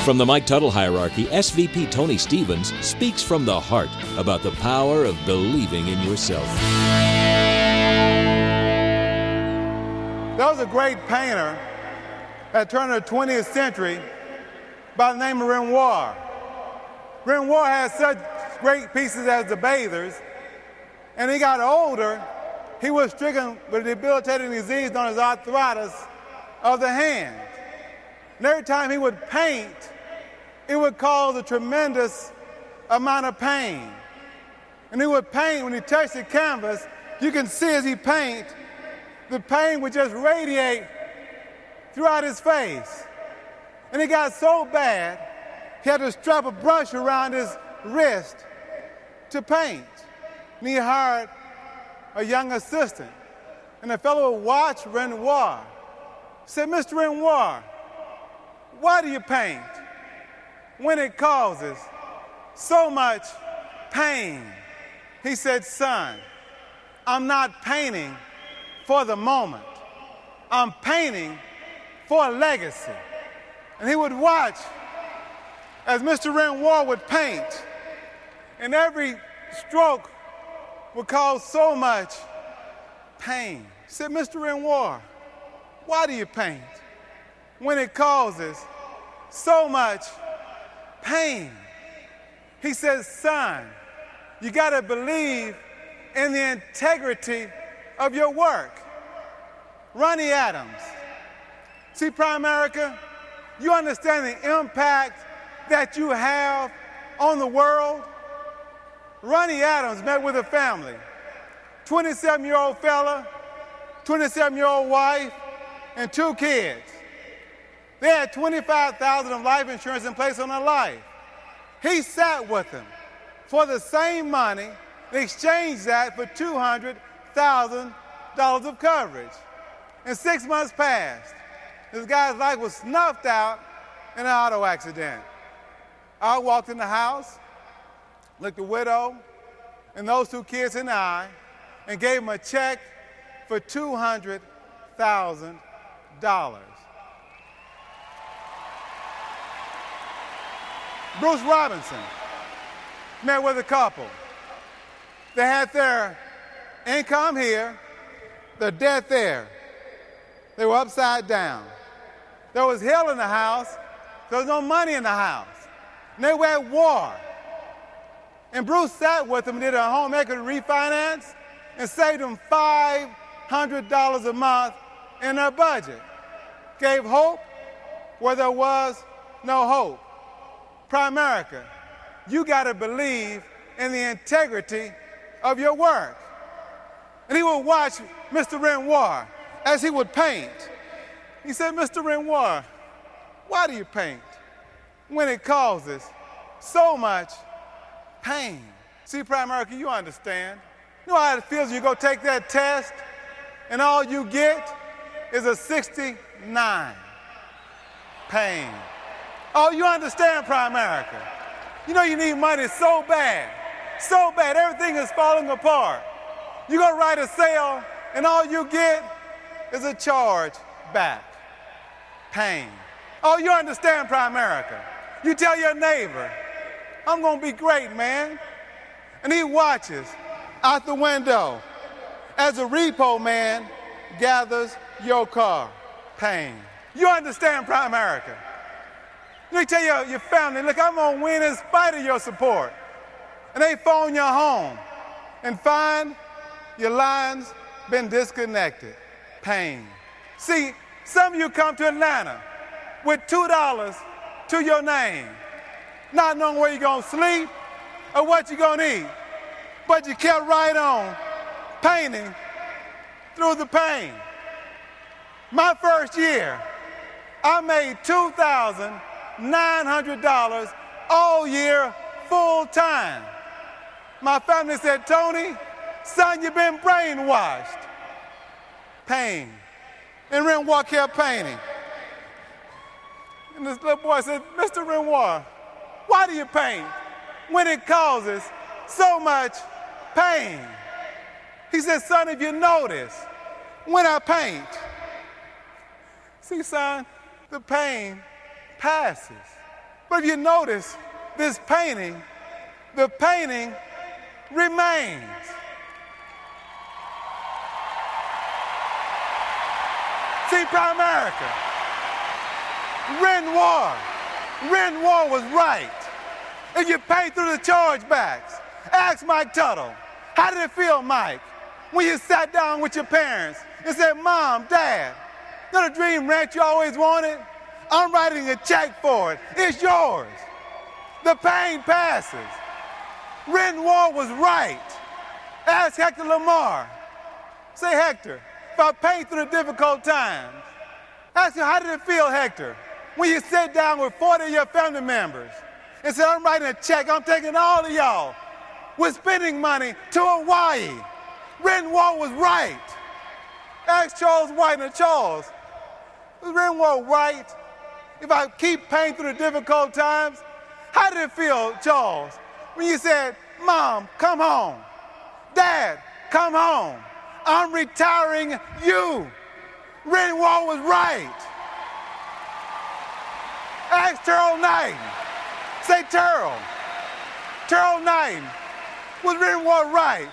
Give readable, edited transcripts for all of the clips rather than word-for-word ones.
From the Mike Tuttle hierarchy, SVP Tony Stevens speaks from the heart about the power of believing in yourself. There was a great painter at the turn of the 20th century by the name of Renoir. Renoir had such great pieces as The Bathers, and he got older, he was stricken with a debilitating disease known as arthritis of the hand. And every time he would paint, it would cause a tremendous amount of pain. And he would paint, when he touched the canvas, you can see as he paint, the pain would just radiate throughout his face. And it got so bad, he had to strap a brush around his wrist to paint. And he hired a young assistant. And the fellow would watch Renoir. He said, "Mr. Renoir, why do you paint when it causes so much pain?" He said, "Son, I'm not painting for the moment. I'm painting for a legacy." And he would watch as Mr. Renoir would paint, and every stroke would cause so much pain. He said, "Mr. Renoir, why do you paint when it causes so much pain?" He says, "Son, you got to believe in the integrity of your work." Ronnie Adams. See, Primerica, you understand the impact that you have on the world? Ronnie Adams met with a family, 27-year-old fella, 27-year-old wife, and 2 kids. They had $25,000 of life insurance in place on their life. He sat with them for the same money and exchanged that for $200,000 of coverage. And 6 months passed. This guy's life was snuffed out in an auto accident. I walked in the house, looked the widow and those 2 kids in the eye, and gave them a check for $200,000. Bruce Robinson met with a couple. They had their income here, their debt there. They were upside down. There was hell in the house. There was no money in the house. And they were at war. And Bruce sat with them and did a home equity refinance and saved them $500 a month in their budget. Gave hope where there was no hope. Primerica, you got to believe in the integrity of your work. And he would watch Mr. Renoir as he would paint. He said, "Mr. Renoir, why do you paint when it causes so much pain?" See, Primerica, you understand. You know how it feels when you go take that test and all you get is a 69. Pain. Oh, you understand, Primerica. You know you need money so bad, everything is falling apart. You go write a sale and all you get is a charge back. Pain. Oh, you understand, Primerica. You tell your neighbor, "I'm gonna be great, man." And he watches out the window as a repo man gathers your car. Pain. You understand, Primerica. You tell your family, "Look, I'm gonna win in spite of your support." And they phone your home and find your line's been disconnected. Pain. See, some of you come to Atlanta with $2 to your name, not knowing where you're gonna sleep or what you're gonna eat, but you kept right on painting through the pain. My first year, I made $2,900 all year full time. My family said, "Tony, son, you've been brainwashed." Pain. And Renoir kept painting. And this little boy said, "Mr. Renoir, why do you paint when it causes so much pain?" He said, "Son, if you notice, when I paint, see, son, the pain passes. But if you notice this painting, the painting remains. See, Primerica, Renoir was right. If you paint through the chargebacks, ask Mike Tuttle, how did it feel, Mike, when you sat down with your parents and said, Mom, Dad, you know the dream ranch you always wanted? I'm writing a check for it. It's yours. The pain passes. Renoir was right. Ask Hector Lamar. Say, Hector, if I paint through the difficult times, ask you, how did it feel, Hector, when you sit down with 40 of your family members and said, I'm writing a check, I'm taking all of y'all with spending money to Hawaii. Renoir was right. Ask Charles White. And Charles, was Renoir right? If I keep painting through the difficult times, how did it feel, Charles, when you said, Mom, come home. Dad, come home. I'm retiring you. Renoir was right. Ask Terrell Knighton. Say, Terrell Knighton, was Renoir right?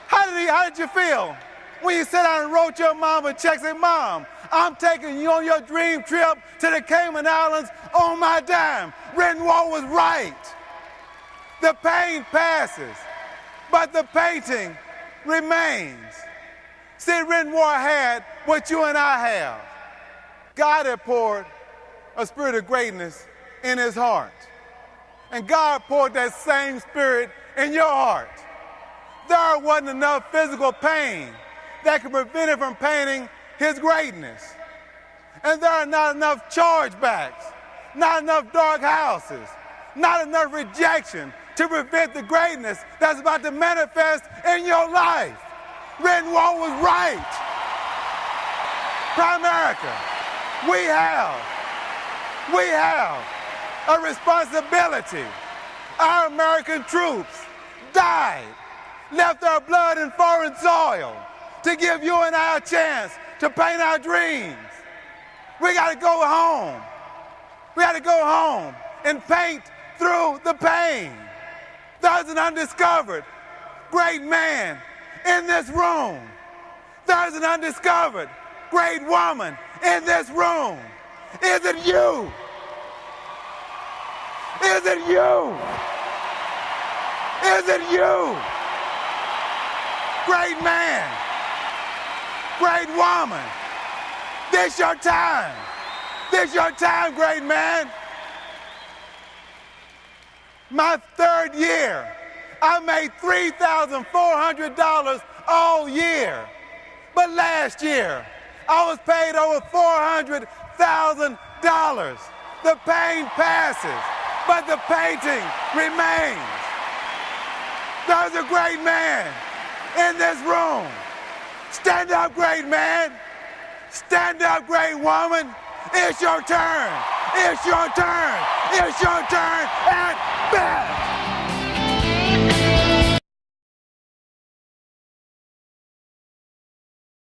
How did you feel when you sat down and wrote your mom a check, say, Mom, I'm taking you on your dream trip to the Cayman Islands on my dime. Renoir was right. The pain passes, but the painting remains. See, Renoir had what you and I have. God had poured a spirit of greatness in his heart. And God poured that same spirit in your heart. There wasn't enough physical pain that could prevent him from painting his greatness. And there are not enough chargebacks, not enough dark houses, not enough rejection to prevent the greatness that's about to manifest in your life. Renoir was right. Primerica, we have a responsibility. Our American troops died, left our blood in foreign soil to give you and I a chance to paint our dreams. We got to go home. We got to go home and paint through the pain. There's an undiscovered great man in this room. There's an undiscovered great woman in this room. Is it you? Is it you? Is it you? Great man, great woman. This your time. This your time, great man. My third year, I made $3,400 all year. But last year, I was paid over $400,000. The pain passes, but the painting remains. There's a great man in this room. Stand up, great man. Stand up, great woman. It's your turn. It's your turn. It's your turn at bat.